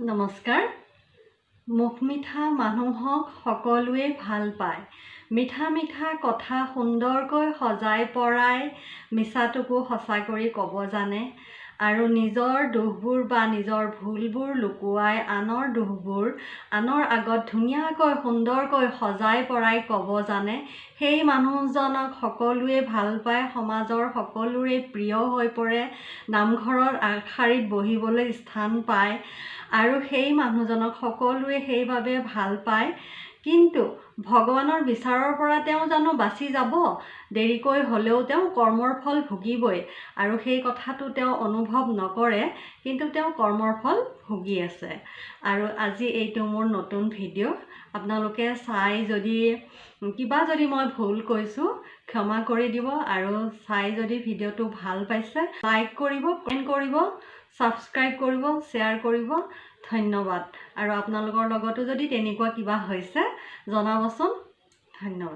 নমস্কাৰ। মুখ মিঠা মানুহক সকলোৱে ভাল পায়। মিঠা মিঠা কথা সুন্দৰকৈ সজাই পৰাই মিছাটোকো সঁচা কৰি ক'ব জানে আৰু নিজৰ দুখবোৰ বা নিজৰ ভুলবোৰ লুকুৱাই আনৰ দুখবোৰ আনৰ আগত ধুনীয়াকৈ সুন্দৰকৈ সজাই পৰাই ক'ব জানে। সেই মানুহজনক সকলোৱে ভাল পায়, সমাজৰ সকলোৰে প্ৰিয় হৈ পৰে, নামঘৰৰ আগশাৰীত বহিবলৈ স্থান পায় আৰু সেই মানুহজনক সকলোৱে সেইবাবে ভাল পায়। কিন্তু ভগৱানৰ বিচাৰৰ পৰা তেওঁ জানো বাচি যাব? দেৰিকৈ হ'লেও তেওঁ কৰ্মৰ ফল ভুগিবই আৰু সেই কথাটো তেওঁ অনুভৱ নকৰে, কিন্তু তেওঁ কৰ্মৰ ফল ভুগি আছে। আৰু আজি এইটো মোৰ নতুন ভিডিঅ'। আপোনালোকে চাই কিবা যদি মই ভুল কৈছোঁ ক্ষমা কৰি দিব আৰু চাই যদি ভিডিঅ'টো ভাল পাইছে লাইক কৰিব, কমেণ্ট কৰিব, ছাবস্ক্ৰাইব কৰিব, শ্বেয়াৰ কৰিব। ধন্যবাদ। আৰু আপোনালোকৰ লগতো যদি তেনেকুৱা কিবা হৈছে জনাবচোন। ধন্যবাদ।